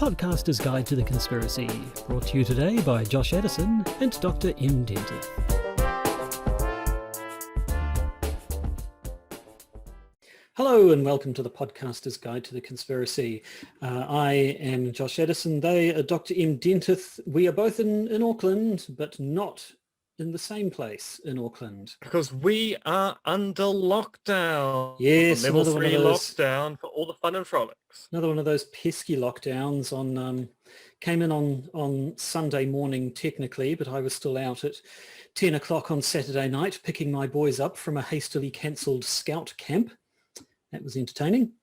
Podcaster's Guide to the Conspiracy, brought to you today by Josh Edison and Dr. M. Dentith. Hello and welcome to the Podcaster's Guide to the Conspiracy. I am Josh Edison, they are Dr. M. Dentith. We are both in Auckland, but not in the same place in Auckland. Because we are under lockdown. Yes, level another 3 one of those, lockdown for all the fun and frolics. Another one of those pesky lockdowns came in on Sunday morning technically, but I was still out at 10 o'clock on Saturday night picking my boys up from a hastily cancelled scout camp. That was entertaining.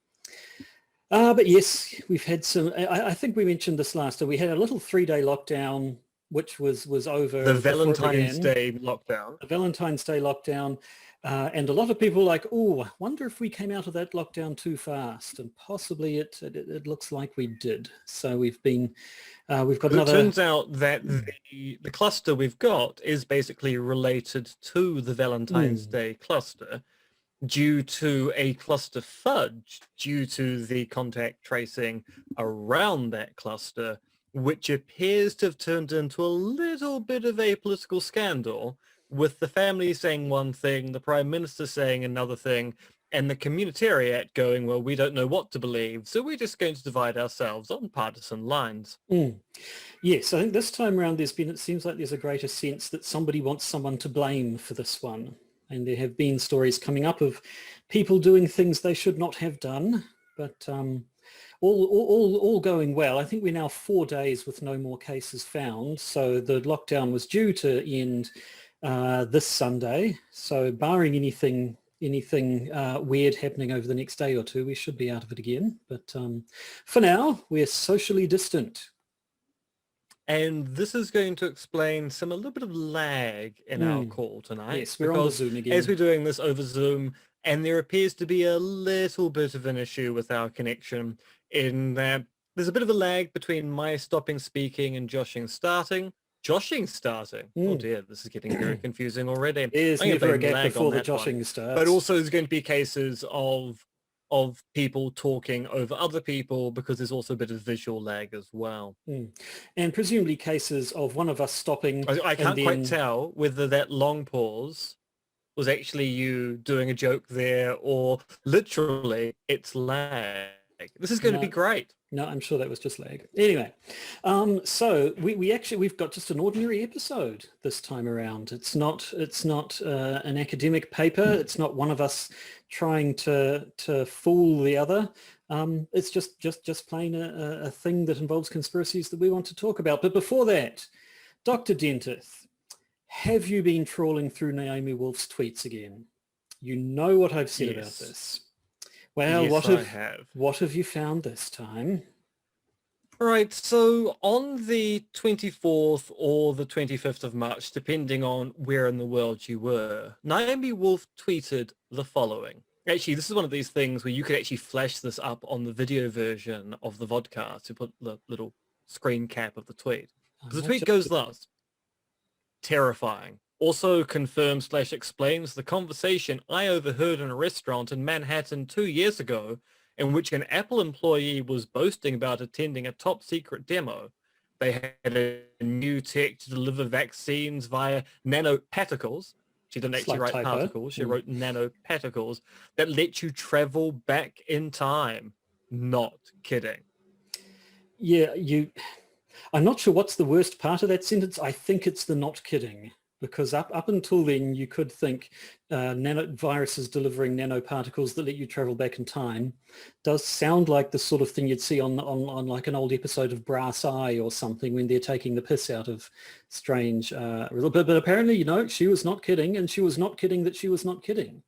But yes, we've had some, I think we mentioned this last time, we had a little 3-day lockdown, which was over the Valentine's Day lockdown. The Valentine's Day lockdown. And a lot of people were like, oh, I wonder if we came out of that lockdown too fast. And possibly it looks like we did. So we've got another... It turns out that the cluster we've got is basically related to the Valentine's Day cluster, due to a cluster fudge, due to the contact tracing around that cluster, which appears to have turned into a little bit of a political scandal, with the family saying one thing, the Prime Minister saying another thing, and the communitariat going, well, we don't know what to believe, so we're just going to divide ourselves on partisan lines. Yes, I think this time around it seems like there's a greater sense that somebody wants someone to blame for this one. And there have been stories coming up of people doing things they should not have done, but all going well. I think we're now 4 days with no more cases found. So the lockdown was due to end this Sunday. So barring anything weird happening over the next day or two, we should be out of it again. But for now, we're socially distant. And this is going to explain a little bit of lag in our call tonight. Yes, we're on Zoom again. As we're doing this over Zoom, and there appears to be a little bit of an issue with our connection in that there's a bit of a lag between my stopping speaking and Joshing starting. Oh dear, this is getting very confusing already. There's never a gap before the joshing starts. But also there's going to be cases of people talking over other people, because there's also a bit of visual lag as well. And presumably cases of one of us stopping. I can't quite tell whether that long pause was actually you doing a joke there or literally it's lag. This is going to be great. No, I'm sure that was just lag. Anyway, so we've got just an ordinary episode this time around. It's not an academic paper. It's not one of us trying to fool the other. It's just plain a thing that involves conspiracies that we want to talk about. But before that, Dr. Dentith, have you been trawling through Naomi Wolf's tweets again? You know what I've said about this. Well, yes, what have you found this time? Right, so on the 24th or the 25th of March, depending on where in the world you were, Naomi Wolf tweeted the following. Actually, this is one of these things where you could actually flash this up on the video version of the vodcast to put the little screen cap of the tweet. The tweet goes thus: terrifying. Also confirms/explains the conversation I overheard in a restaurant in Manhattan 2 years ago, in which an Apple employee was boasting about attending a top secret demo. They had a new tech to deliver vaccines via nanoparticles. She didn't actually write particles, she wrote nanoparticles that let you travel back in time. Not kidding. Yeah, I'm not sure what's the worst part of that sentence. I think it's the not kidding. Because up until then, you could think viruses delivering nanoparticles that let you travel back in time does sound like the sort of thing you'd see on like an old episode of Brass Eye or something when they're taking the piss out of strange. But apparently, she was not kidding, and she was not kidding that she was not kidding.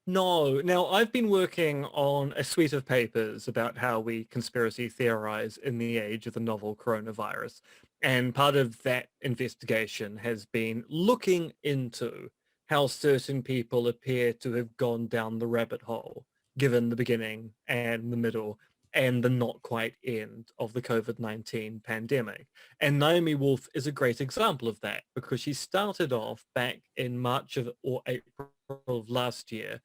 No. Now, I've been working on a suite of papers about how we conspiracy theorize in the age of the novel coronavirus. And part of that investigation has been looking into how certain people appear to have gone down the rabbit hole, given the beginning and the middle and the not quite end of the COVID-19 pandemic. And Naomi Wolf is a great example of that, because she started off back in March or April of last year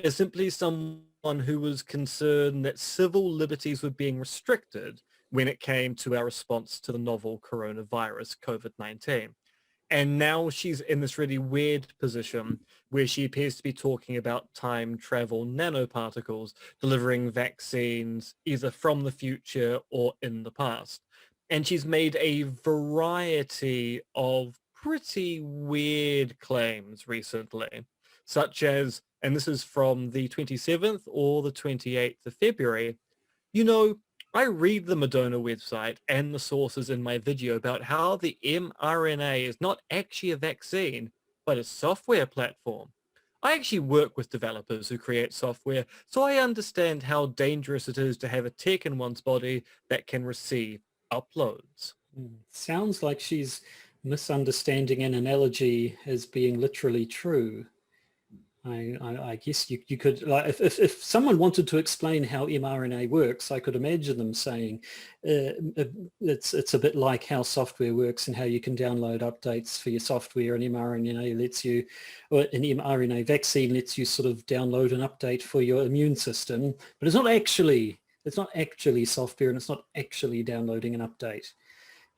as simply someone who was concerned that civil liberties were being restricted when it came to our response to the novel coronavirus, COVID-19. And now she's in this really weird position where she appears to be talking about time travel nanoparticles delivering vaccines either from the future or in the past. And she's made a variety of pretty weird claims recently, such as, and this is from the 27th or the 28th of February, you know, I read the Moderna website and the sources in my video about how the mRNA is not actually a vaccine, but a software platform. I actually work with developers who create software, so I understand how dangerous it is to have a tech in one's body that can receive uploads. Sounds like she's misunderstanding an analogy as being literally true. I guess you could, like, if someone wanted to explain how mRNA works, I could imagine them saying it's a bit like how software works and how you can download updates for your software, and mRNA lets you, or an mRNA vaccine lets you sort of download an update for your immune system, but it's not actually software, and it's not actually downloading an update.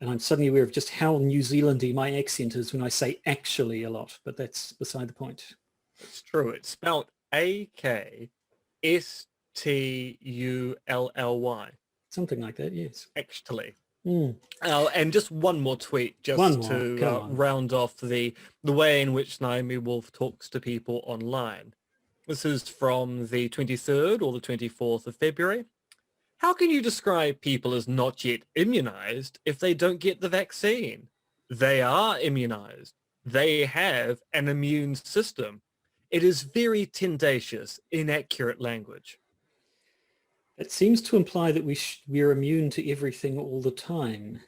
And I'm suddenly aware of just how New Zealandy my accent is when I say actually a lot, but that's beside the point. It's true. It's spelled Akstully. Something like that, yes. Actually. Mm. And just one more tweet, just to round off the way in which Naomi Wolf talks to people online. This is from the 23rd or the 24th of February. How can you describe people as not yet immunized if they don't get the vaccine? They are immunized. They have an immune system. It is very tendacious, inaccurate language. It seems to imply that we're immune to everything all the time.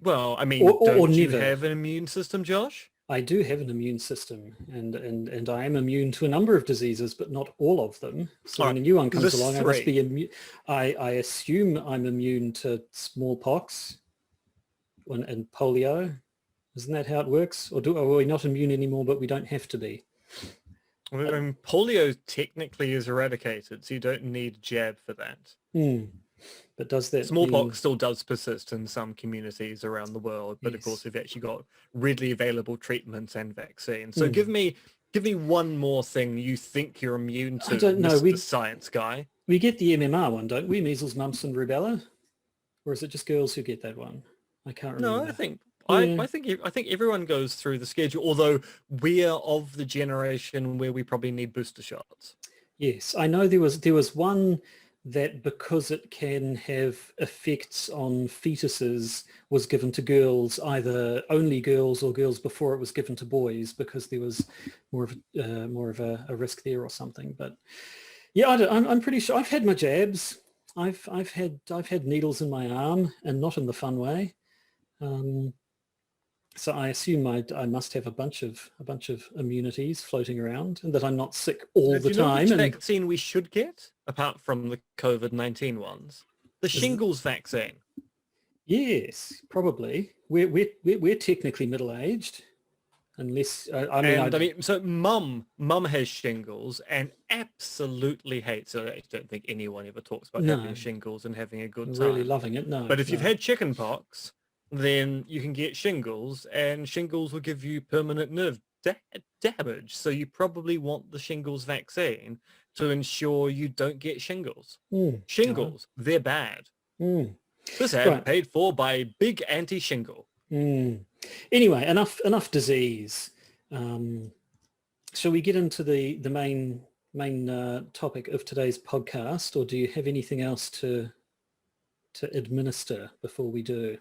Well, I mean, don't you have an immune system, Josh? I do have an immune system, and I am immune to a number of diseases, but not all of them. So when a new one comes along, I must be immune. I assume I'm immune to smallpox and polio. Isn't that how it works? Or are we not immune anymore, but we don't have to be? Well, polio technically is eradicated, so you don't need a jab for that. But does that Smallpox still does persist in some communities around the world, but yes, of course we've actually got readily available treatments and vaccines. So give me one more thing you think you're immune to, I don't know. Mr. Science Guy. We get the MMR one, don't we? Measles, mumps, and rubella, or is it just girls who get that one? I can't remember. No, I think everyone goes through the schedule, although we are of the generation where we probably need booster shots. Yes, I know there was one that, because it can have effects on fetuses, was given to girls, either only girls or girls before it was given to boys, because there was more of a risk there or something. But yeah, I'm pretty sure I've had my jabs. I've had needles in my arm, and not in the fun way. So I assume I must have a bunch of immunities floating around, and that I'm not sick all the time. Do you know which vaccine we should get, apart from the COVID-19 ones? The Shingles vaccine. Yes, probably. We're technically middle-aged, unless I mean. So Mum has shingles and absolutely hates it. I don't think anyone ever talks about having shingles and having a good time. Really loving it. No. But if you've had chicken pox, then you can get shingles, and shingles will give you permanent nerve damage. So you probably want the shingles vaccine to ensure you don't get shingles. Shingles, they're bad. This ad paid for by Big Anti-Shingle. Anyway, enough disease. Shall we get into the main topic of today's podcast, or do you have anything else to administer before we do?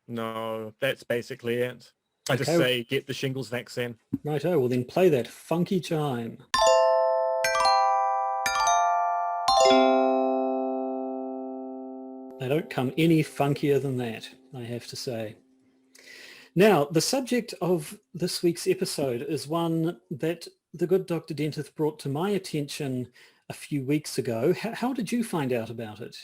No, that's basically it. I just say get the shingles vaccine. Righto, well then play that funky chime. They don't come any funkier than that, I have to say. Now, the subject of this week's episode is one that the good Dr. Dentith brought to my attention a few weeks ago. How did you find out about it?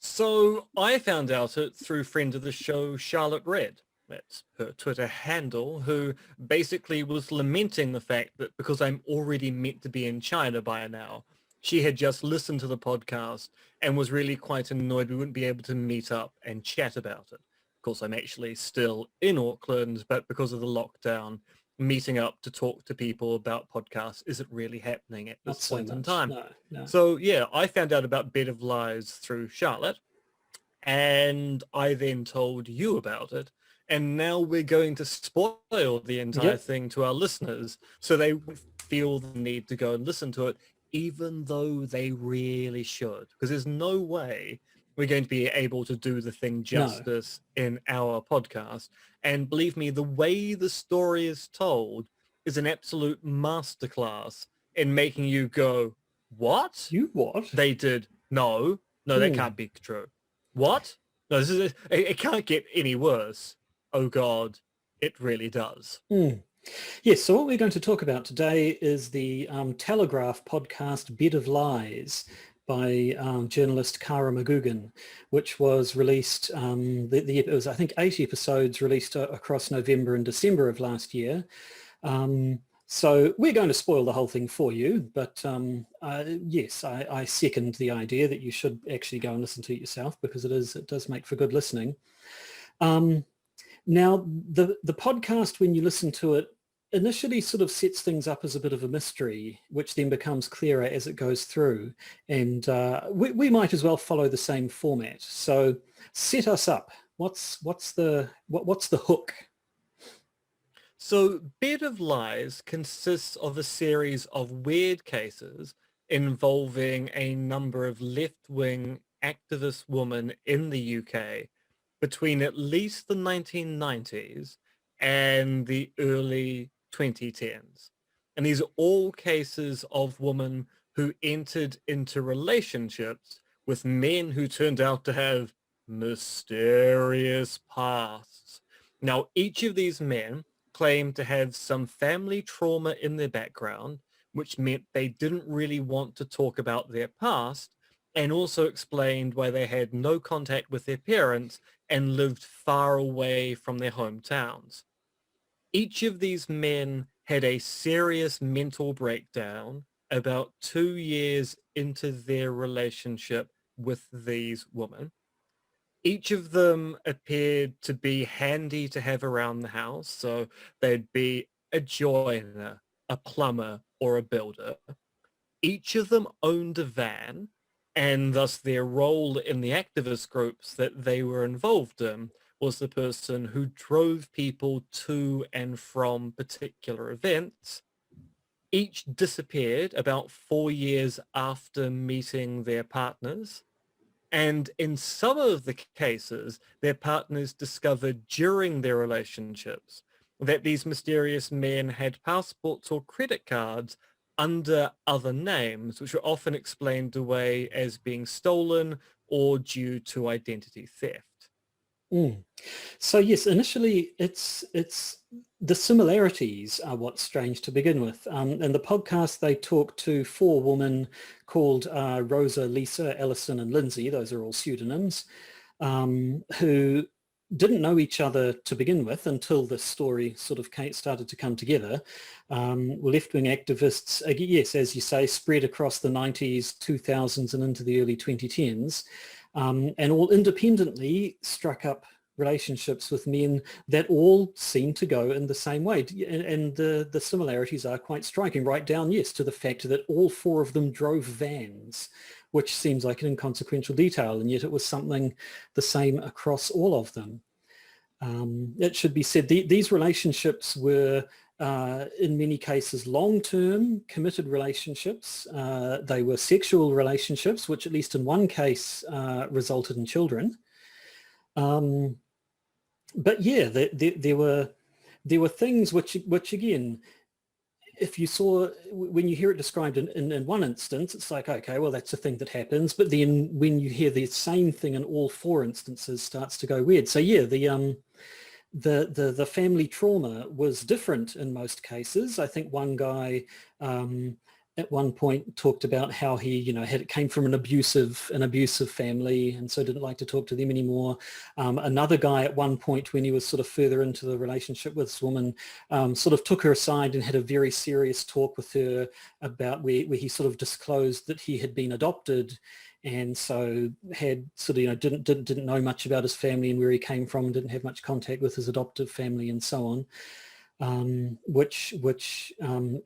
So I found out it through friend of the show, Charlotte Red. That's her Twitter handle, who basically was lamenting the fact that because I'm already meant to be in China by now, She had just listened to the podcast and was really quite annoyed we wouldn't be able to meet up and chat about it. Of course, I'm actually still in Auckland, but because of the lockdown, meeting up to talk to people about podcasts isn't really happening at Not this so point in much. time. No, no. So yeah, I found out about Bed of Lies through Charlotte, and I then told you about it. And now we're going to spoil the entire Yep. thing to our listeners so they feel the need to go and listen to it, even though they really should. Because there's no way we're going to be able to do the thing No. justice in our podcast. And believe me, the way the story is told is an absolute masterclass in making you go, what? You what? They did. No, that Hmm. can't be true. What? No, this is it can't get any worse. Oh God, it really does. Yes, so what we're going to talk about today is the Telegraph podcast Bed of Lies by journalist Cara McGoogan, which was released, it was I think 8 episodes released across November and December of last year. So we're going to spoil the whole thing for you, but yes, I second the idea that you should actually go and listen to it yourself, because it does make for good listening. Now, the podcast, when you listen to it, initially sort of sets things up as a bit of a mystery, which then becomes clearer as it goes through. And we might as well follow the same format. So set us up. What's the hook? So Bed of Lies consists of a series of weird cases involving a number of left-wing activist women in the UK between at least the 1990s and the early 2010s. And these are all cases of women who entered into relationships with men who turned out to have mysterious pasts. Now, each of these men claimed to have some family trauma in their background, which meant they didn't really want to talk about their past, and also explained why they had no contact with their parents and lived far away from their hometowns. Each of these men had a serious mental breakdown about 2 years into their relationship with these women. Each of them appeared to be handy to have around the house, so they'd be a joiner, a plumber, or a builder. Each of them owned a van, and thus their role in the activist groups that they were involved in was the person who drove people to and from particular events. Each disappeared about 4 years after meeting their partners. And in some of the cases, their partners discovered during their relationships that these mysterious men had passports or credit cards under other names, which were often explained away as being stolen or due to identity theft. So yes, initially it's the similarities are what's strange to begin with. In the podcast, they talk to 4 women called Rosa, Lisa, Alison, and Lindsay. Those are all pseudonyms, who didn't know each other to begin with until this story sort of started to come together. Left-wing activists, yes, as you say, spread across the 90s, 2000s, and into the early 2010s. And all independently struck up relationships with men that all seem to go in the same way. And the similarities are quite striking, right down, yes, to the fact that all 4 of them drove vans, which seems like an inconsequential detail, and yet it was something the same across all of them. It should be said, these relationships were in many cases long-term committed relationships. They were sexual relationships, which at least in one case resulted in children. But yeah, there were things which again, if you saw, when you hear it described in one instance, it's like, okay, well, that's a thing that happens. But then when you hear the same thing in all 4 instances, starts to go weird. So yeah, the family trauma was different in most cases. I think one guy at one point talked about how he, came from an abusive family, and so didn't like to talk to them anymore. Another guy at one point, when he was sort of further into the relationship with this woman, sort of took her aside and had a very serious talk with her about where he sort of disclosed that he had been adopted, and so had sort of, didn't know much about his family and where he came from, didn't have much contact with his adoptive family and so on. Which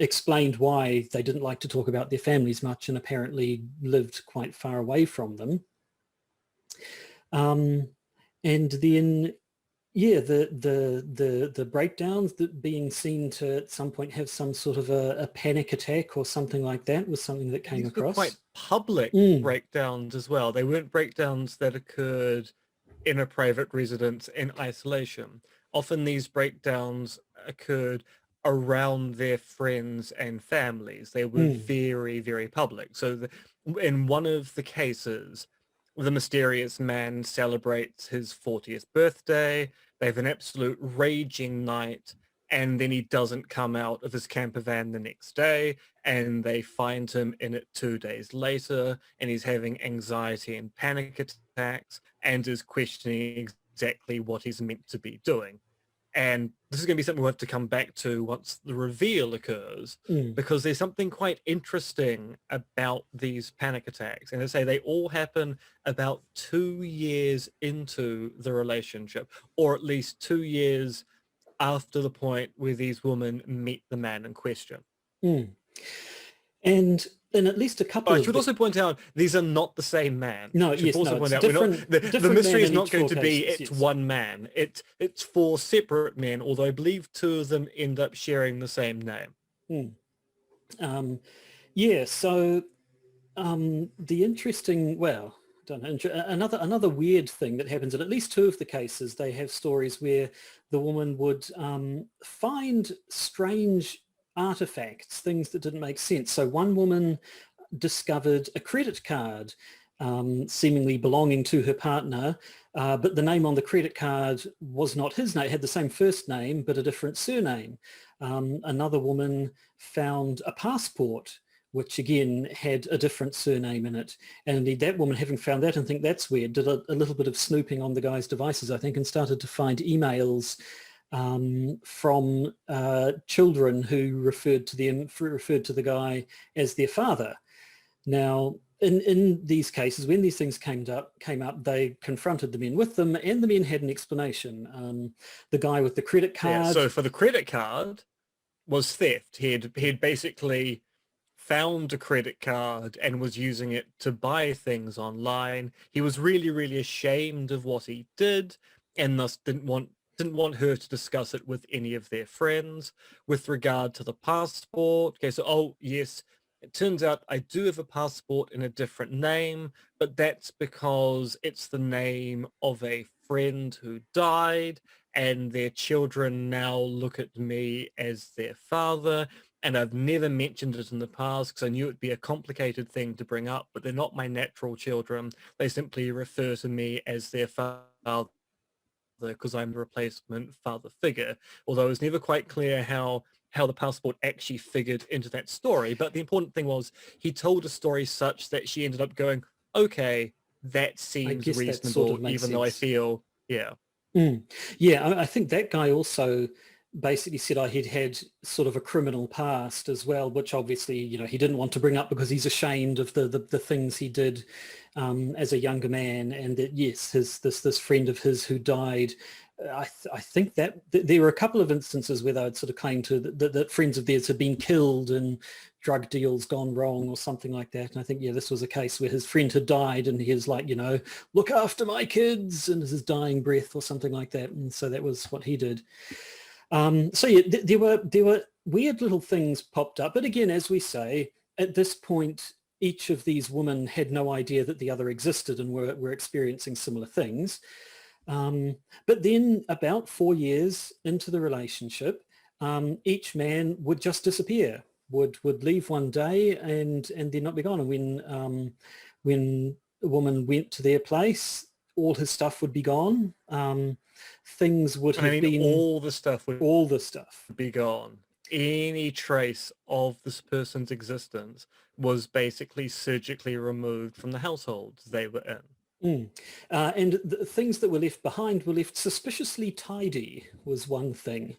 explained why they didn't like to talk about their families much and apparently lived quite far away from them. And then, yeah, the breakdowns, that being seen to at some point have some sort of a panic attack or something like that, was something that came These were across. quite public breakdowns as well. They weren't breakdowns that occurred in a private residence in isolation. Often these breakdowns occurred around their friends and families. They were very, very public. So in one of the cases, the mysterious man celebrates his 40th birthday. They have an absolute raging night, and then he doesn't come out of his camper van the next day, and they find him in it 2 days later, and he's having anxiety and panic attacks and is questioning exactly what he's meant to be doing. And this is going to be something we'll have to come back to once the reveal occurs, because there's something quite interesting about these panic attacks. And I say they all happen about 2 years into the relationship, or at least 2 years after the point where these women meet the man in question. And in at least a couple I should also point out, these are not the same man. No, yes, no, point out, the mystery is not going to be cases, it's one man. It's 4 separate men, although I believe 2 of them end up sharing the same name. Yeah, so the interesting, well, I don't know, another weird thing that happens in at least 2 of the cases, they have stories where the woman would find strange artifacts, things that didn't make sense. So one woman discovered a credit card seemingly belonging to her partner, but the name on the credit card was not his name. It had the same first name, but a different surname. Another woman found a passport, which again had a different surname in it. And indeed, that woman, having found that and think that's weird, did a little bit of snooping on the guy's devices, I think, and started to find emails from children who referred to the guy as their father. Now, in these cases, when these things came up, they confronted the men with them, and the men had an explanation. The guy with the credit card. Yeah, so for the credit card was theft. He had basically found a credit card and was using it to buy things online. He was really, really ashamed of what he did, and thus didn't want her to discuss it with any of their friends. With regard to the passport, okay, so, oh yes, it turns out I do have a passport in a different name, but that's because it's the name of a friend who died, and their children now look at me as their father, and I've never mentioned it in the past because I knew it'd be a complicated thing to bring up, but they're not my natural children. They simply refer to me as their father because I'm the replacement father figure, although it was never quite clear how the passport actually figured into that story. But the important thing was he told a story such that she ended up going, okay, that seems reasonable, sort of even though I feel, yeah. Yeah, I think that guy also basically said he'd had sort of a criminal past as well, which obviously, he didn't want to bring up because he's ashamed of the things he did as a younger man. And that, yes, this friend of his who died, I think that there were a couple of instances where they would sort of claim to that friends of theirs had been killed and drug deals gone wrong or something like that. And I think, yeah, this was a case where his friend had died and he was like, look after my kids, and his dying breath or something like that. And so that was what he did. So yeah, there were weird little things popped up. But again, as we say, at this point, each of these women had no idea that the other existed and were experiencing similar things. But then about 4 years into the relationship, each man would just disappear, would leave one day and then not be gone. And when a woman went to their place, all his stuff would be gone. Things would have been all the stuff would be gone. any trace of this person's existence was basically surgically removed from the households they were in. And the things that were left behind were left suspiciously tidy, was one thing.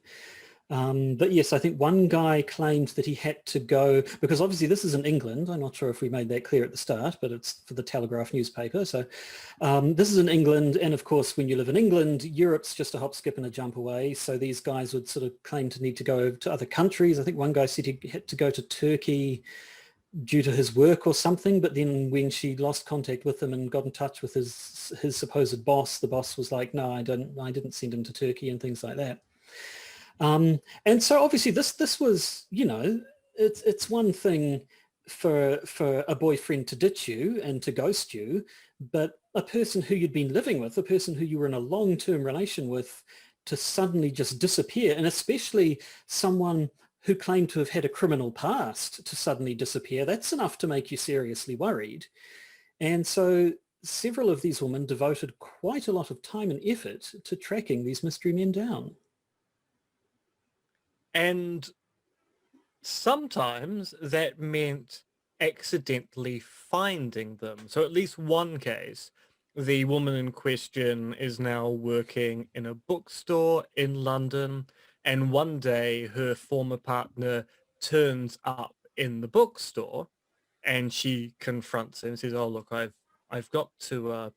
But yes, I think one guy claimed that he had to go, because obviously this is in England. I'm not sure if we made that clear at the start, but it's for the Telegraph newspaper. So this is in England. And of course, when you live in England, Europe's just a hop, skip and a jump away. So these guys would sort of claim to need to go to other countries. I think one guy said he had to go to Turkey due to his work or something, but then when she lost contact with him and got in touch with his supposed boss, the boss was like, no, I didn't send him to Turkey and things like that. And so obviously this was, it's one thing for a boyfriend to ditch you and to ghost you, but a person who you'd been living with, a person who you were in a long-term relation with, to suddenly just disappear, and especially someone who claimed to have had a criminal past to suddenly disappear, that's enough to make you seriously worried. And so several of these women devoted quite a lot of time and effort to tracking these mystery men down. And sometimes that meant accidentally finding them. So at least one case, the woman in question is now working in a bookstore in London, and one day her former partner turns up in the bookstore and she confronts him and says, oh, look, I've got to,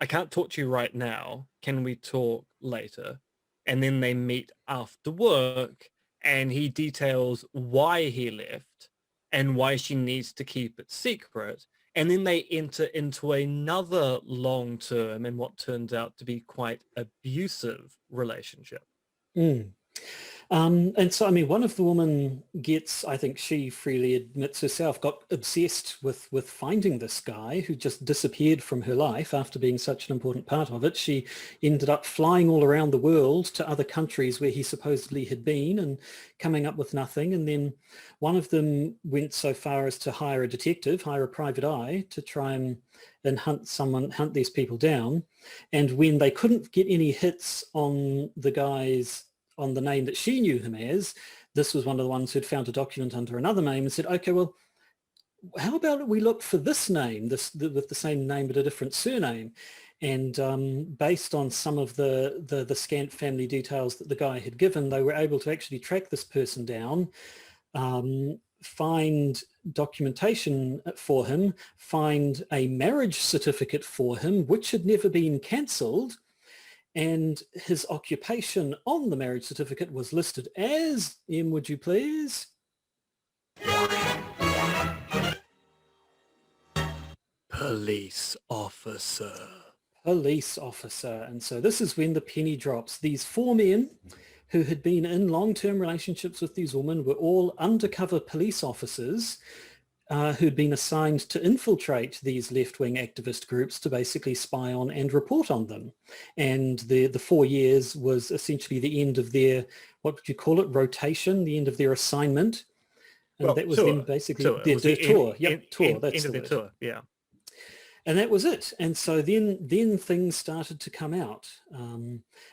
I can't talk to you right now. Can we talk later? And then they meet after work and he details why he left and why she needs to keep it secret. And then they enter into another long-term and what turns out to be quite abusive relationship. And so, I mean, one of the women gets, I think she freely admits herself, got obsessed with finding this guy who just disappeared from her life after being such an important part of it. She ended up flying all around the world to other countries where he supposedly had been and coming up with nothing. And then one of them went so far as to hire a detective, hire a private eye to try and hunt these people down. And when they couldn't get any hits on the guys on the name that she knew him as, this was one of the ones who'd found a document under another name and said, okay, well, how about we look for this name, with the same name but a different surname? And based on some of the scant family details that the guy had given, they were able to actually track this person down, find documentation for him, find a marriage certificate for him, which had never been cancelled. And his occupation on the marriage certificate was listed as, Em, would you please? Police officer. Police officer. And so this is when the penny drops. These four men who had been in long-term relationships with these women were all undercover police officers who'd been assigned to infiltrate these left-wing activist groups to basically spy on and report on them. And the 4 years was essentially the end of their, what would you call it, rotation, the end of their assignment. And well, that was tour, then basically tour. their tour. Tour, that's end the of word. the tour, yeah. And that was it. And so then things started to come out.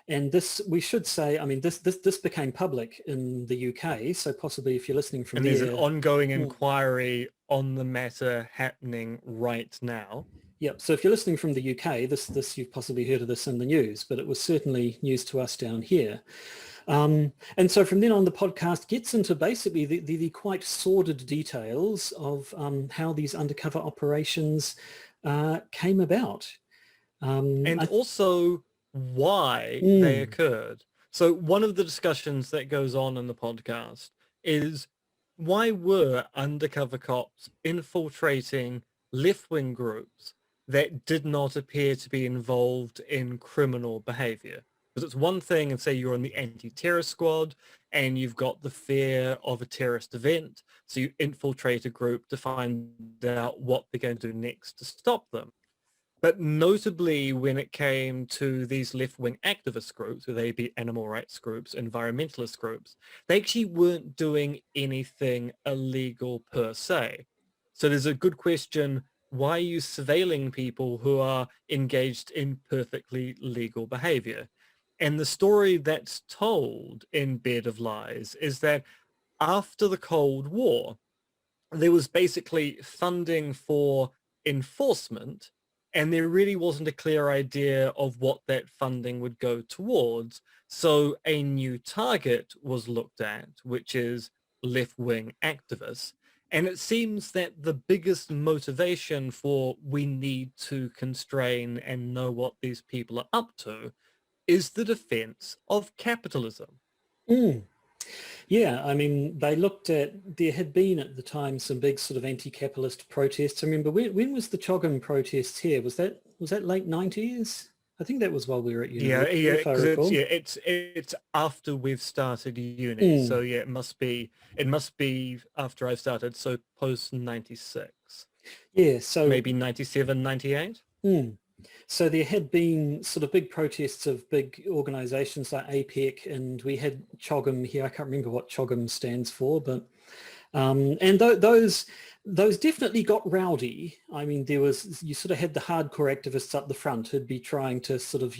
And this, we should say, I mean, this became public in the UK. So possibly if you're listening from and there. There's an ongoing inquiry on the matter happening right now. Yep. So if you're listening from the UK, this you've possibly heard of this in the news, but it was certainly news to us down here. And so from then on, the podcast gets into basically the quite sordid details of how these undercover operations came about. And also why they occurred. So one of the discussions that goes on in the podcast is, why were undercover cops infiltrating left-wing groups that did not appear to be involved in criminal behavior? Because it's one thing and say you're in the anti-terror squad and you've got the fear of a terrorist event, so you infiltrate a group to find out what they're going to do next to stop them. But notably when it came to these left-wing activist groups, whether they be animal rights groups, environmentalist groups, they actually weren't doing anything illegal per se. So there's a good question, why are you surveilling people who are engaged in perfectly legal behavior? And the story that's told in Bed of Lies is that after the Cold War, there was basically funding for enforcement, and there really wasn't a clear idea of what that funding would go towards. So a new target was looked at, which is left-wing activists. And it seems that the biggest motivation for we need to constrain and know what these people are up to is the defense of capitalism. Mm. Yeah, I mean, they looked at, there had been at the time some big sort of anti-capitalist protests. I remember, when was the Choggum protests here? Was that late 90s? I think that was while we were at university, if I recall. It's after we've started uni. Mm. So yeah, it must be after I started, so post 96. Yeah, so Maybe 97, 98. Mm. So there had been sort of big protests of big organisations like APEC, and we had Choggum here. I can't remember what Choggum stands for, but and those definitely got rowdy. I mean, you sort of had the hardcore activists up the front who'd be trying to sort of,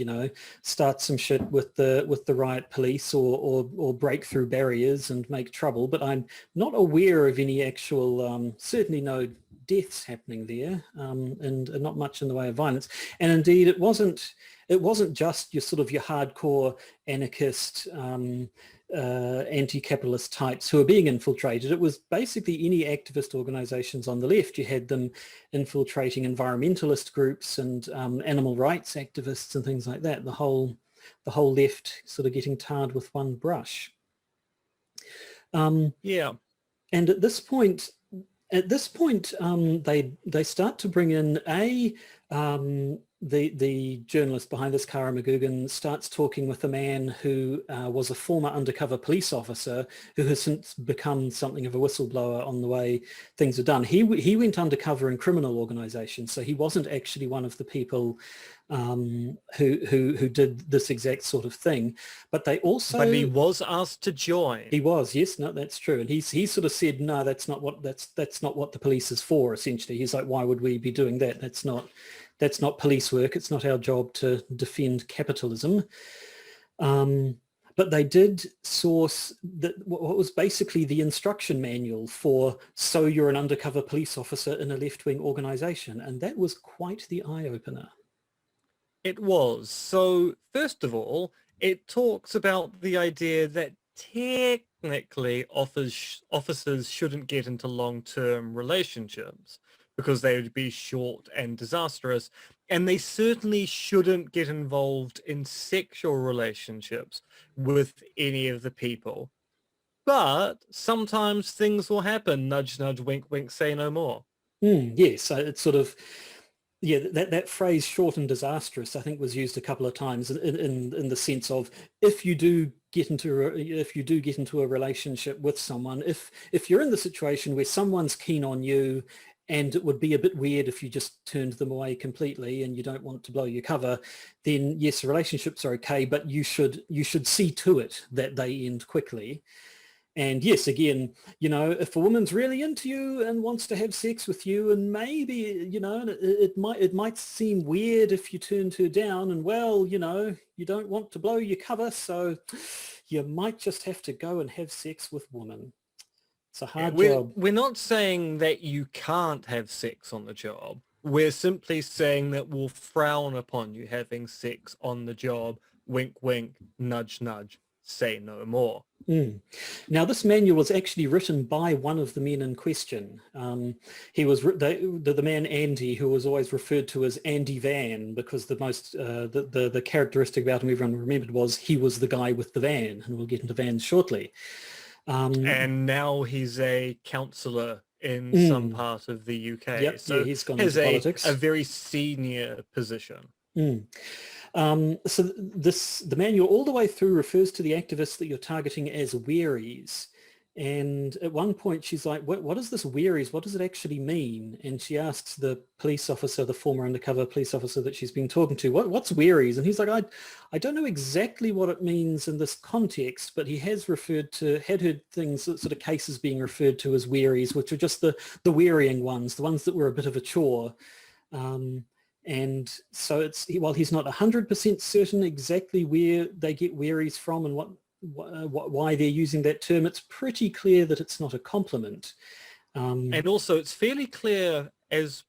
start some shit with the riot police or break through barriers and make trouble. But I'm not aware of any actual, certainly no deaths happening there, and not much in the way of violence. And indeed, it wasn't just your sort of your hardcore anarchist, anti-capitalist types who are being infiltrated. It was basically any activist organizations on the left. You had them infiltrating environmentalist groups and animal rights activists and things like that. The whole left sort of getting tarred with one brush. Yeah. And at this point, they start to bring in the journalist behind this, Cara McGoogan, starts talking with a man who was a former undercover police officer who has since become something of a whistleblower on the way things are done. He went undercover in criminal organisations, so he wasn't actually one of the people who did this exact sort of thing. But they also... But he was asked to join. He was, yes, no, that's true. And he sort of said, no, that's not what the police is for, essentially. He's like, why would we be doing that? That's not police work. It's not our job to defend capitalism. But they did source what was basically the instruction manual for, so you're an undercover police officer in a left-wing organisation. And that was quite the eye-opener. It was. So first of all, it talks about the idea that technically officers shouldn't get into long-term relationships because they would be short and disastrous. And they certainly shouldn't get involved in sexual relationships with any of the people. But sometimes things will happen. Nudge, nudge, wink, wink, say no more. Yes, so it's sort of... Yeah, that phrase "short and disastrous" I think was used a couple of times in the sense of if you do get into a relationship with someone, if you're in the situation where someone's keen on you, and it would be a bit weird if you just turned them away completely and you don't want to blow your cover, then yes, relationships are okay, but you should see to it that they end quickly. And yes, again, if a woman's really into you and wants to have sex with you, and maybe, it might seem weird if you turned her down, and well, you don't want to blow your cover, so you might just have to go and have sex with women. It's a hard job. We're not saying that you can't have sex on the job. We're simply saying that we'll frown upon you having sex on the job. Wink, wink, nudge, nudge, say no more. Now, this manual was actually written by one of the men in question. He was the man Andy, who was always referred to as Andy Van, because the characteristic about him everyone remembered was he was the guy with the van, and we'll get into vans shortly. And now he's a councillor in some part of the UK. Yep, so he's gone into politics. A very senior position. So the manual all the way through refers to the activists that you're targeting as wearies. And at one point she's like, what is this wearies? What does it actually mean? And she asks the police officer, the former undercover police officer that she's been talking to, what's wearies? And he's like, I don't know exactly what it means in this context, but he had heard things, sort of cases being referred to as wearies, which are just the wearying ones, the ones that were a bit of a chore. And so while he's not 100% certain exactly where they get wheries from and why they're using that term, it's pretty clear that it's not a compliment. And also it's fairly clear as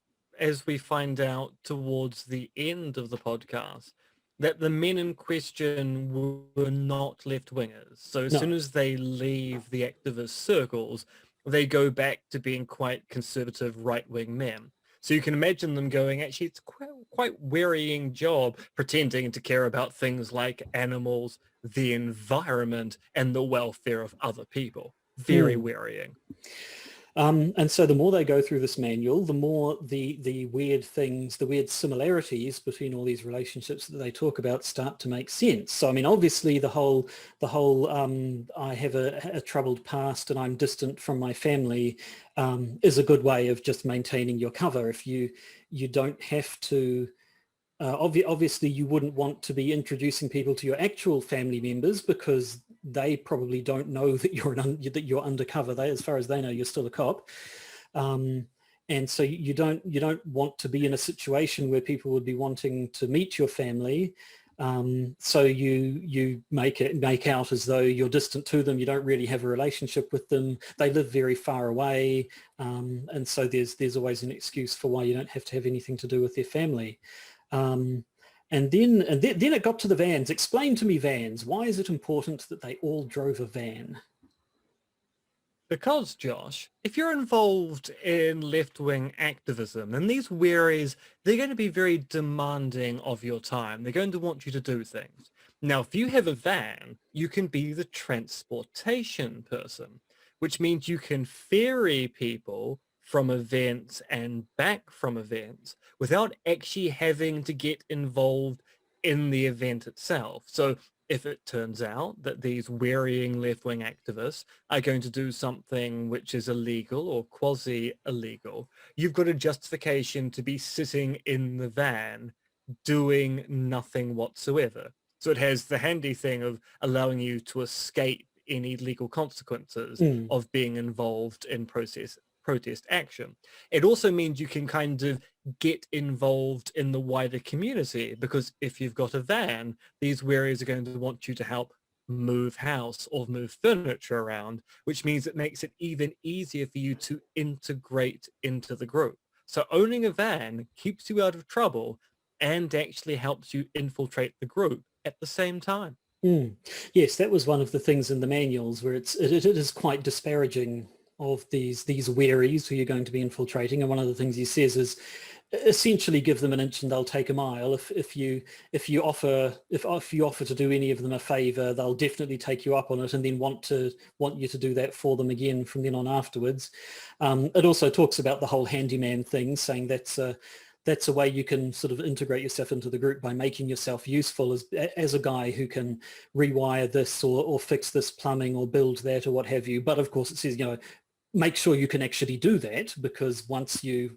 we find out towards the end of the podcast that the men in question were not left-wingers. So as soon as they leave the activist circles, they go back to being quite conservative right-wing men. So you can imagine them going, actually, it's quite wearying job pretending to care about things like animals, the environment, and the welfare of other people. Very wearying. And so the more they go through this manual, the more the weird things, the weird similarities between all these relationships that they talk about start to make sense. So I mean, obviously the whole I have a troubled past and I'm distant from my family is a good way of just maintaining your cover. If you don't have to. Obviously, you wouldn't want to be introducing people to your actual family members because they probably don't know that you're undercover. As far as they know, you're still a cop, and so you don't want to be in a situation where people would be wanting to meet your family. So you make out as though you're distant to them. You don't really have a relationship with them. They live very far away, and so there's always an excuse for why you don't have to have anything to do with their family. And then it got to the vans. Explain to me vans. Why is it important that they all drove a van? Because, Josh, if you're involved in left-wing activism, then these wheries, they're going to be very demanding of your time. They're going to want you to do things. Now, if you have a van, you can be the transportation person, which means you can ferry people from events and back from events without actually having to get involved in the event itself. So if it turns out that these wearying left-wing activists are going to do something which is illegal or quasi-illegal, you've got a justification to be sitting in the van doing nothing whatsoever. So it has the handy thing of allowing you to escape any legal consequences of being involved in protest action. It also means you can kind of get involved in the wider community, because if you've got a van, these wheries are going to want you to help move house or move furniture around, which means it makes it even easier for you to integrate into the group. So owning a van keeps you out of trouble and actually helps you infiltrate the group at the same time. Yes, that was one of the things in the manuals where it is quite disparaging of these wheries who you're going to be infiltrating, and one of the things he says is essentially give them an inch and they'll take a mile. If you offer to do any of them a favor, they'll definitely take you up on it and then want you to do that for them again from then on afterwards. It also talks about the whole handyman thing, saying that's a way you can sort of integrate yourself into the group by making yourself useful as a guy who can rewire this or fix this plumbing or build that or what have you. But of course it says, make sure you can actually do that, because once you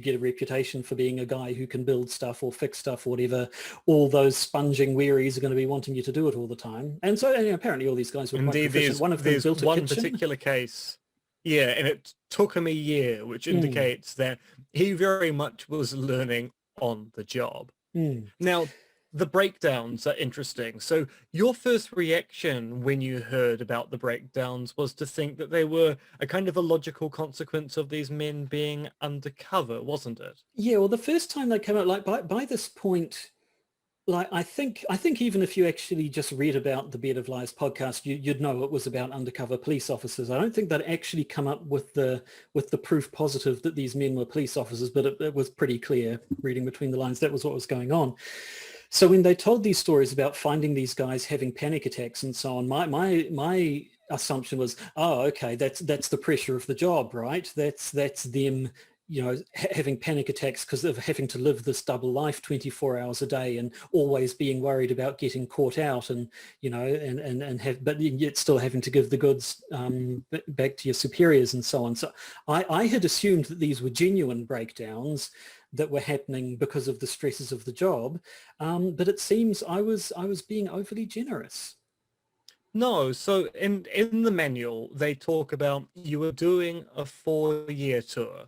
get a reputation for being a guy who can build stuff or fix stuff or whatever, all those sponging wearies are going to be wanting you to do it all the time. And so apparently all these guys were quite proficient. One of them built a kitchen. Particular case, yeah, and it took him a year, which indicates that he very much was learning on the job. Now, the breakdowns are interesting. So your first reaction when you heard about the breakdowns was to think that they were a kind of a logical consequence of these men being undercover, wasn't it? Yeah, well, the first time they came out, like by this point, like I think even if you actually just read about the Bed of Lies podcast, you'd know it was about undercover police officers. I don't think they'd actually come up with the proof positive that these men were police officers, but it was pretty clear reading between the lines that was what was going on. So when they told these stories about finding these guys having panic attacks and so on, my assumption was, oh, okay, that's the pressure of the job, right? That's them, having panic attacks because of having to live this double life 24 hours a day and always being worried about getting caught out and, but yet still having to give the goods back to your superiors and so on. So I had assumed that these were genuine breakdowns that were happening because of the stresses of the job. But it seems I was being overly generous. No, so in the manual, they talk about you were doing a 4-year tour.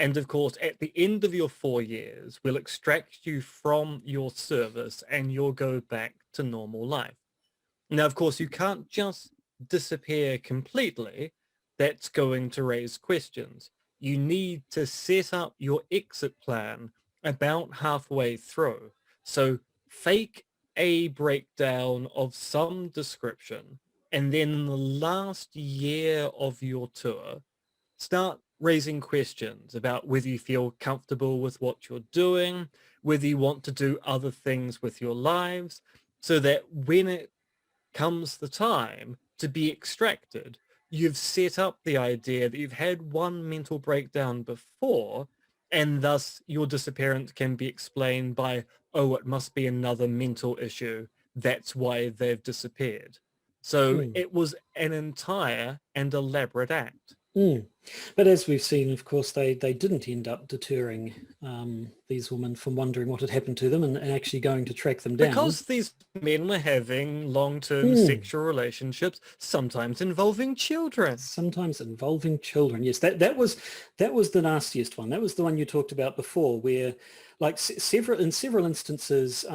And of course, at the end of your 4 years, we'll extract you from your service and you'll go back to normal life. Now, of course, you can't just disappear completely. That's going to raise questions. You need to set up your exit plan about halfway through. So fake a breakdown of some description, and then in the last year of your tour, start raising questions about whether you feel comfortable with what you're doing, whether you want to do other things with your lives, so that when it comes the time to be extracted, you've set up the idea that you've had one mental breakdown before, and thus your disappearance can be explained by, oh, it must be another mental issue. That's why they've disappeared. So Mm. it was an entire and elaborate act. Mm. But as we've seen, of course, they didn't end up deterring these women from wondering what had happened to them and actually going to track them down. Because these men were having long-term sexual relationships, sometimes involving children. Sometimes involving children. Yes, that was the nastiest one. That was the one you talked about before, where, like, in several instances,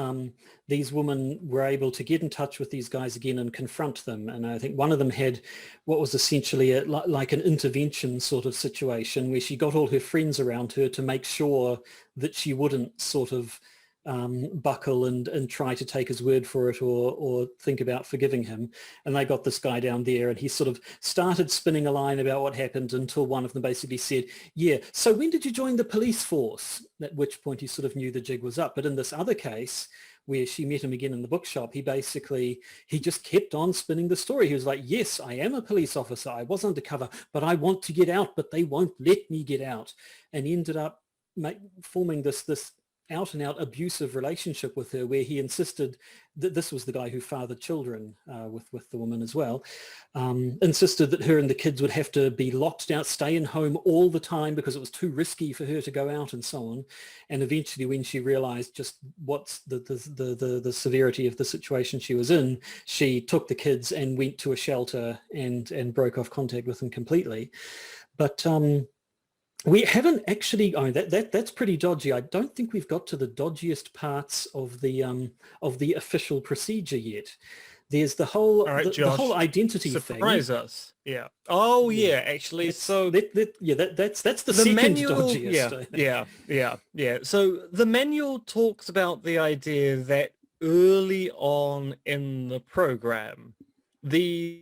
these women were able to get in touch with these guys again and confront them. And I think one of them had what was essentially like an intervention sort of situation, where she got all her friends around her to make sure that she wouldn't sort of buckle and try to take his word for it or think about forgiving him. And they got this guy down there, and he sort of started spinning a line about what happened until one of them basically said, yeah, so when did you join the police force? At which point he sort of knew the jig was up. But in this other case, where she met him again in the bookshop, he just kept on spinning the story. He was like, yes, I am a police officer. I was undercover, but I want to get out, but they won't let me get out. And he ended up forming this out and out abusive relationship with her, where he insisted that this was the guy who fathered children with the woman as well, insisted that her and the kids would have to be locked out, stay in home all the time because it was too risky for her to go out and so on. And eventually, when she realized just what's the severity of the situation she was in, she took the kids and went to a shelter and broke off contact with them completely. But we haven't actually. That's pretty dodgy. I don't think we've got to the dodgiest parts of the official procedure yet. There's the whole the whole identity thing. Surprise us. Yeah. Oh yeah. Actually, that's the second manual, dodgiest. Yeah. So the manual talks about the idea that early on in the program, these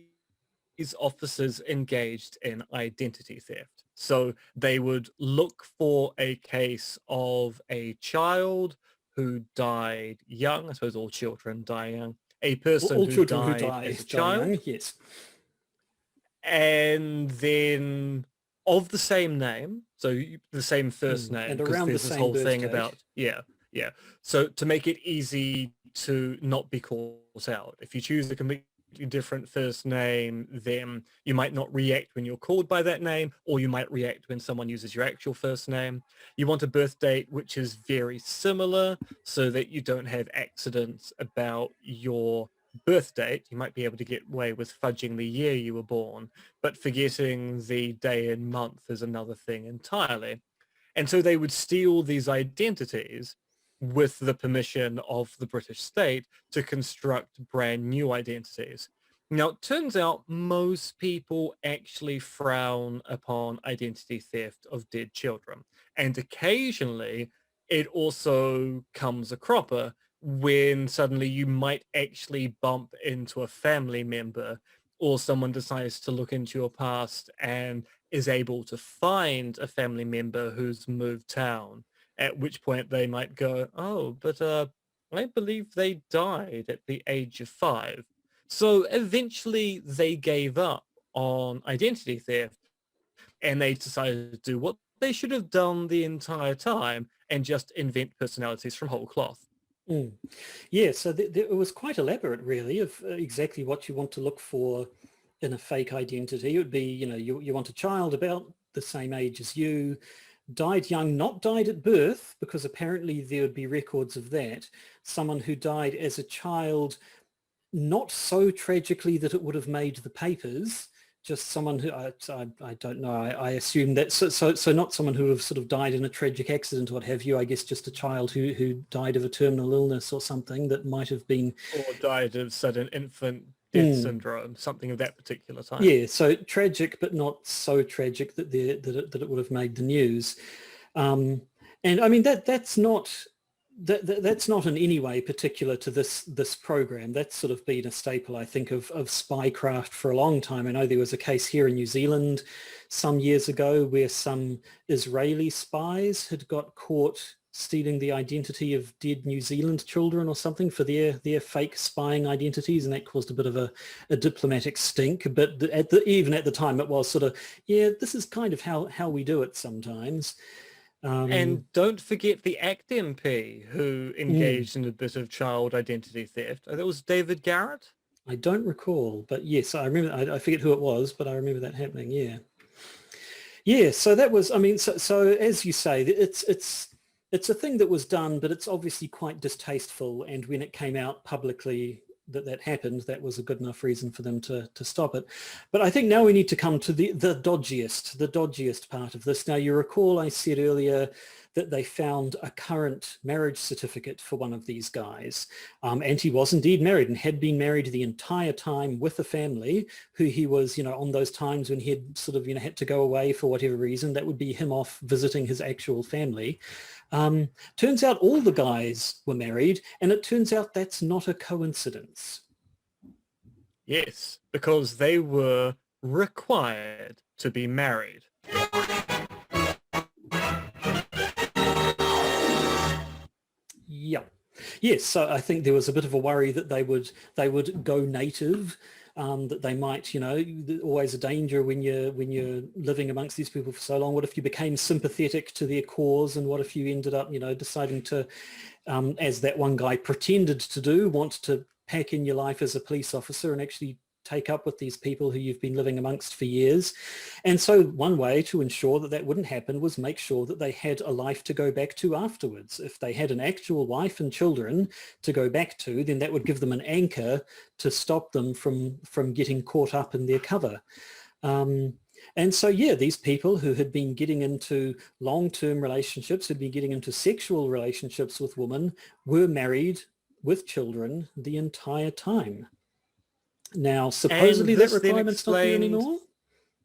officers engaged in identity theft. So they would look for a case of a child who died young. I suppose all children die young. A person who died as a child. Young, yes. And then of the same name, so the same first name, and because around there's the this same whole thing birth about, yeah. So to make it easy to not be caught out, if you choose a completely different first name, then you might not react when you're called by that name, or you might react when someone uses your actual first name. You want a birth date which is very similar so that you don't have accidents about your birth date. You might be able to get away with fudging the year you were born, but forgetting the day and month is another thing entirely. And so they would steal these identities with the permission of the British state to construct brand new identities. Now, it turns out most people actually frown upon identity theft of dead children. And occasionally, it also comes a cropper when suddenly you might actually bump into a family member, or someone decides to look into your past and is able to find a family member who's moved town, at which point they might go, oh, but I believe they died at the age of 5. So eventually they gave up on identity theft, and they decided to do what they should have done the entire time and just invent personalities from whole cloth. Yeah, so it was quite elaborate, really, of exactly what you want to look for in a fake identity. It would be, you want a child about the same age as you, died young, not died at birth, because apparently there would be records of that. Someone who died as a child, not so tragically that it would have made the papers, just someone who I don't know. I assume that so not someone who have sort of died in a tragic accident or what have you. I guess just a child who died of a terminal illness or something that might have been, or died of sudden infant death syndrome, something of that particular type. Yeah, so tragic, but not so tragic that it would have made the news. And I mean that's not that's not in any way particular to this program. That's sort of been a staple, I think, of spycraft for a long time. I know there was a case here in New Zealand some years ago where some Israeli spies had got caught stealing the identity of dead New Zealand children or something for their fake spying identities, and that caused a bit of a diplomatic stink. But even at the time, it was sort of, yeah, this is kind of how we do it sometimes. And don't forget the ACT MP who engaged in a bit of child identity theft. That was David Garrett. I don't recall, but yes, I remember. I forget who it was, but I remember that happening. Yeah, yeah. So that was. I mean, so as you say, it's a thing that was done, but it's obviously quite distasteful. And when it came out publicly that happened, that was a good enough reason for them to stop it. But I think now we need to come to the dodgiest part of this. Now, you recall I said earlier that they found a current marriage certificate for one of these guys. And he was indeed married and had been married the entire time with a family who he was, on those times when he had sort of, had to go away for whatever reason, that would be him off visiting his actual family. Turns out all the guys were married, and it turns out that's not a coincidence. Yes, because they were required to be married. Yeah. Yes, so I think there was a bit of a worry that they would go native, that they might, always a danger when you're living amongst these people for so long. What if you became sympathetic to their cause, and what if you ended up, deciding to, as that one guy pretended to do, want to pack in your life as a police officer and actually take up with these people who you've been living amongst for years. And so one way to ensure that wouldn't happen was make sure that they had a life to go back to afterwards. If they had an actual wife and children to go back to, then that would give them an anchor to stop them from getting caught up in their cover. And so, yeah, these people who had been getting into long-term relationships, had been getting into sexual relationships with women, were married with children the entire time. Now, supposedly that requirement's not there anymore?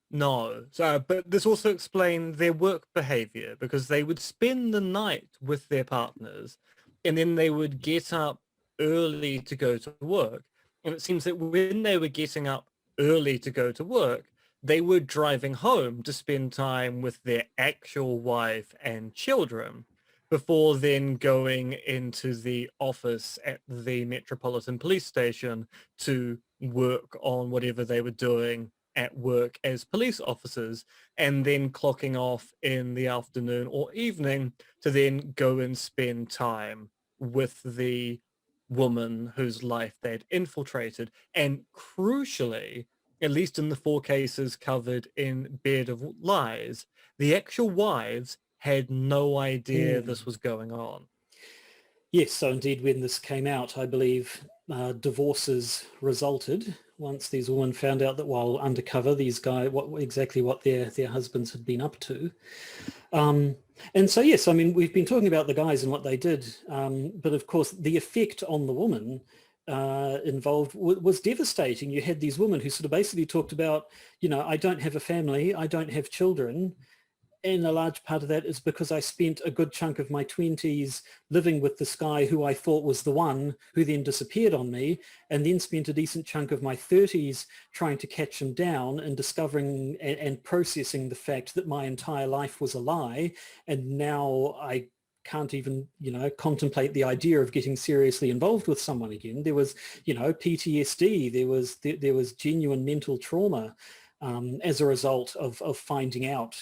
No. But this also explained their work behavior, because they would spend the night with their partners and then they would get up early to go to work. And it seems that when they were getting up early to go to work, they were driving home to spend time with their actual wife and children before then going into the office at the Metropolitan Police Station to work on whatever they were doing at work as police officers, and then clocking off in the afternoon or evening to then go and spend time with the woman whose life they'd infiltrated. And crucially, at least in the 4 cases covered in Bed of Lies, the actual wives had no idea this was going on. Yes, so indeed when this came out, I believe divorces resulted once these women found out that while undercover, these guys, what their husbands had been up to. And so, yes, I mean, we've been talking about the guys and what they did, but of course the effect on the woman involved was devastating. You had these women who sort of basically talked about, I don't have a family, I don't have children. And a large part of that is because I spent a good chunk of my 20s living with this guy who I thought was the one, who then disappeared on me, and then spent a decent chunk of my 30s trying to catch him down and discovering and processing the fact that my entire life was a lie. And now I can't even, contemplate the idea of getting seriously involved with someone again. There was, PTSD, there was genuine mental trauma as a result of finding out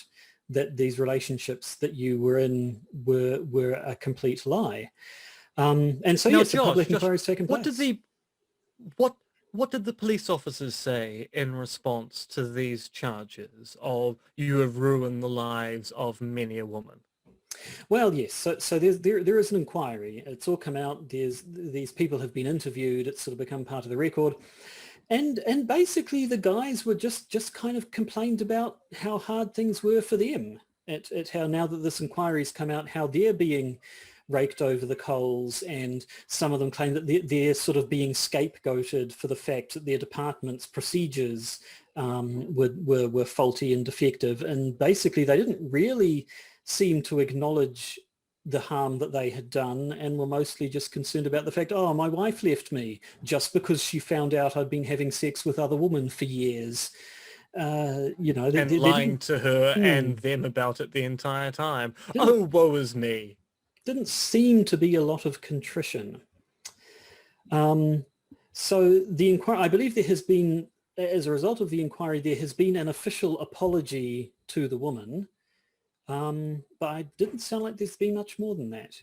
that these relationships that you were in were a complete lie. And so, yes, the public inquiry has taken place. What did the police officers say in response to these charges of you have ruined the lives of many a woman? Well, yes. So there is an inquiry. It's all come out. These people have been interviewed. It's sort of become part of the record. And basically the guys were just kind of complained about how hard things were for them, at how now that this inquiry's come out, how they're being raked over the coals, and some of them claim that they're sort of being scapegoated for the fact that their department's procedures were faulty and defective. And basically they didn't really seem to acknowledge the harm that they had done, and were mostly just concerned about the fact, oh, my wife left me just because she found out I'd been having sex with other women for years. And lying to her and them about it the entire time. Oh, woe is me. Didn't seem to be a lot of contrition. So the inquiry, I believe there has been, as a result of the inquiry, there has been an official apology to the woman. But it didn't sound like there's been much more than that.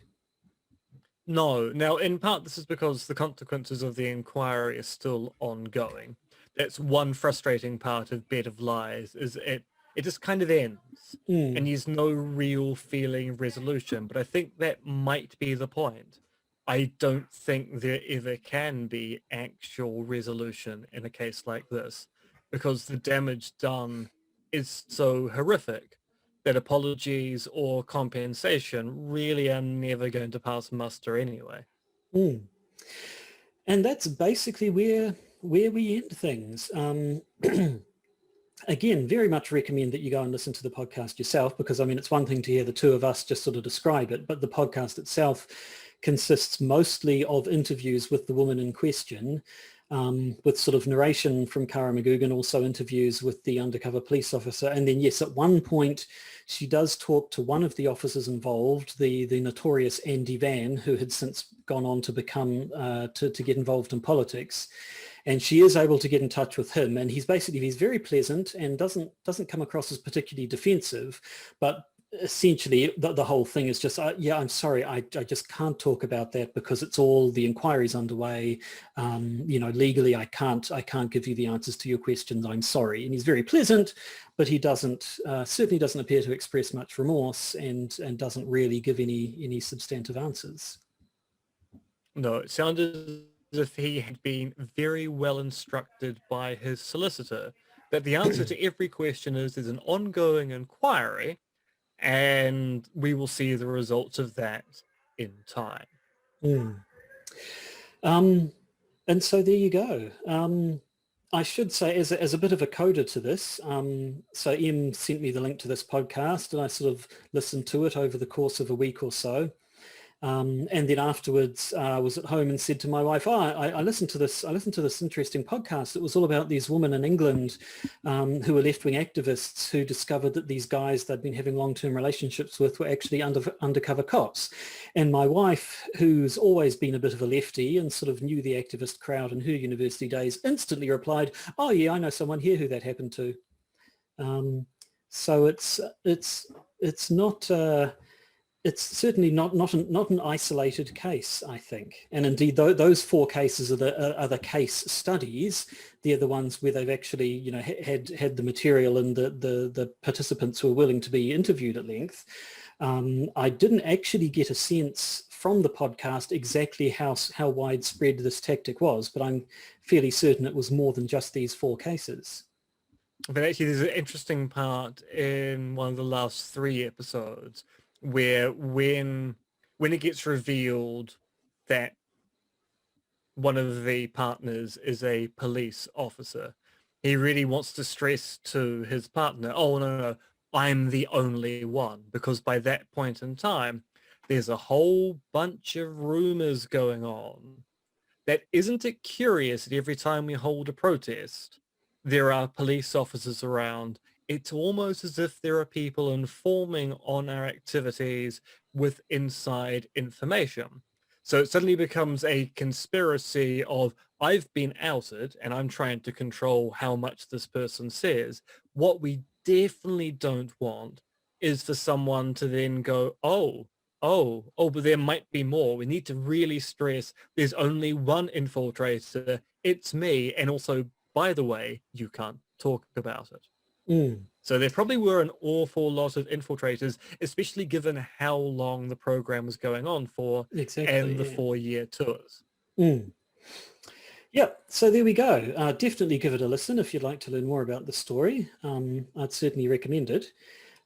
No. Now, in part, this is because the consequences of the inquiry are still ongoing. That's one frustrating part of Bed of Lies, is it just kind of ends, and there's no real feeling of resolution. But I think that might be the point. I don't think there ever can be actual resolution in a case like this, because the damage done is so horrific that apologies or compensation really are never going to pass muster anyway. And that's basically where we end things. Again, very much recommend that you go and listen to the podcast yourself, because I mean, it's one thing to hear the two of us just sort of describe it, but the podcast itself consists mostly of interviews with the woman in question, with sort of narration from Cara McGoogan, also interviews with the undercover police officer. And then, yes, at one point, she does talk to one of the officers involved, the notorious Andy Van, who had since gone on to become, to get involved in politics. And she is able to get in touch with him. And he's very pleasant and doesn't come across as particularly defensive, but essentially the whole thing is just, yeah, I'm sorry, I just can't talk about that because it's all, the inquiry's underway. Legally I can't give you the answers to your questions. I'm sorry. And he's very pleasant, but he certainly doesn't appear to express much remorse, and doesn't really give any substantive answers. No, it sounded as if he had been very well instructed by his solicitor that the answer to every question is there's an ongoing inquiry, and we will see the results of that in time. And so there you go. I should say, as a bit of a coda to this, so Em sent me the link to this podcast, and I sort of listened to it over the course of a week or so. And then afterwards, was at home and said to my wife, I listened to this interesting podcast. It was all about these women in England who were left-wing activists who discovered that these guys they'd been having long-term relationships with were actually undercover cops. And my wife, who's always been a bit of a lefty and sort of knew the activist crowd in her university days, instantly replied, oh yeah, I know someone here who that happened to. So it's not... it's certainly not an isolated case, I think. And indeed, those four cases are the case studies. They're the ones where they've actually, had the material and the participants who are willing to be interviewed at length. I didn't actually get a sense from the podcast exactly how widespread this tactic was, but I'm fairly certain it was more than just these four cases. But actually, there's an interesting part in one of the last 3 episodes where when it gets revealed that one of the partners is a police officer, he really wants to stress to his partner, oh, no, I'm the only one. Because by that point in time, there's a whole bunch of rumors going on. That isn't it curious that every time we hold a protest, there are police officers around? It's almost as if there are people informing on our activities with inside information. So it suddenly becomes a conspiracy of, I've been outed and I'm trying to control how much this person says. What we definitely don't want is for someone to then go, oh, but there might be more. We need to really stress there's only one infiltrator. It's me. And also, by the way, you can't talk about it. So there probably were an awful lot of infiltrators, especially given how long the program was going on for, and the 4-year tours. Yeah, so there we go. Definitely give it a listen if you'd like to learn more about the story. I'd certainly recommend it.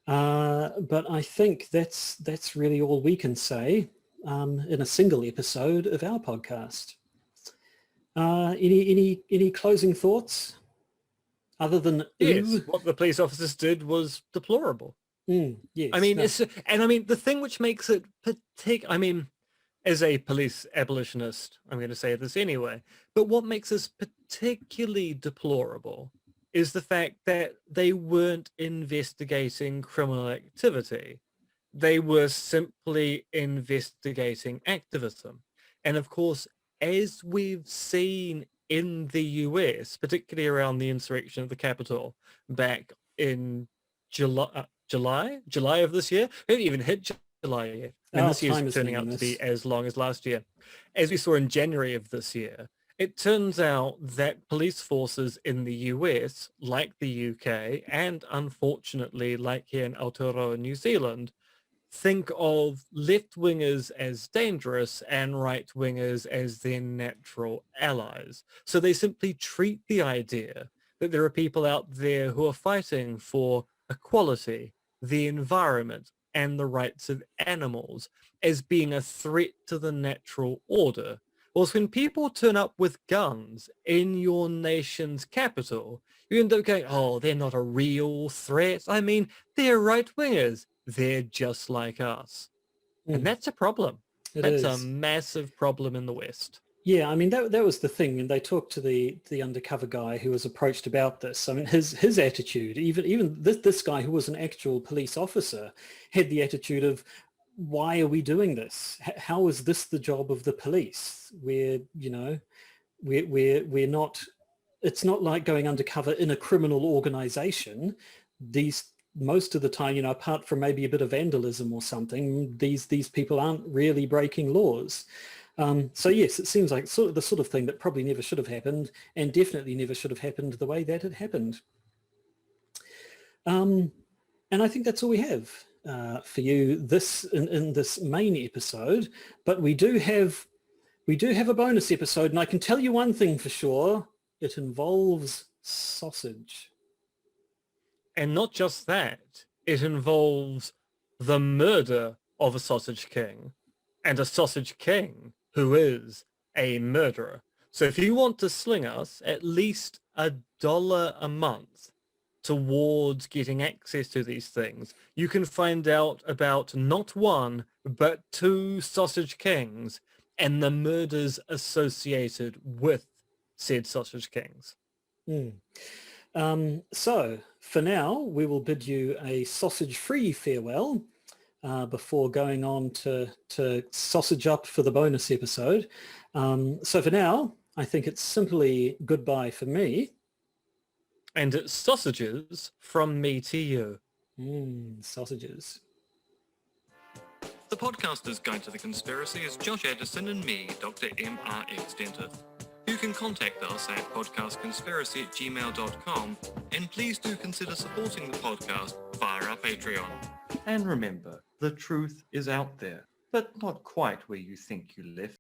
But I think that's really all we can say in a single episode of our podcast. Any closing thoughts other than Yes, ooh? what the police officers did was deplorable. I Yes, mean, no. the thing which makes it as a police abolitionist, I'm going to say this anyway, but what makes this particularly deplorable is the fact that they weren't investigating criminal activity. They were simply investigating activism. And of course, as we've seen in the US, particularly around the insurrection of the Capitol back in July of this year, we haven't even hit July yet. I mean, Our this year's time is turning out to be meaningless. as long as last year. As we saw in January of this year, it turns out that police forces in the US, like the UK, and unfortunately, like here in Aotearoa, New Zealand, think of left-wingers as dangerous and right-wingers as their natural allies. So they simply treat the idea that there are people out there who are fighting for equality, the environment, and the rights of animals as being a threat to the natural order. Whilst when people turn up with guns in your nation's capital, you end up going, oh, they're not a real threat. I mean, they're right-wingers. They're just like us. And Mm, that's a problem. it That's a is. massive problem in the West. Yeah, I mean that was the thing, and they talked to the undercover guy who was approached about this. I mean, his attitude, even this guy who was an actual police officer, had the attitude of, why are we doing this? How is this the job of the police? We're not. It's not like going undercover in a criminal organization. These Most of the time, apart from maybe a bit of vandalism or something, these people aren't really breaking laws. So yes, it seems like the sort of thing that probably never should have happened, and definitely never should have happened the way that it happened. And I think that's all we have for you in this main episode. But we do have a bonus episode, and I can tell you one thing for sure: it involves sausage. And not just that, it involves the murder of a sausage king and a sausage king who is a murderer. So if you want to sling us at least $1 a month towards getting access to these things, you can find out about not one, but two sausage kings and the murders associated with said sausage kings. So for now, we will bid you a sausage-free farewell before going on to sausage up for the bonus episode. So for now, I think it's simply goodbye for me. And it's sausages from me to you. Sausages. The Podcaster's Guide to the Conspiracy is Josh Addison and me, Dr. M.R.X. Dentith. You can contact us at podcastconspiracy@gmail.com, and please do consider supporting the podcast via our Patreon. And remember, the truth is out there, but not quite where you think you left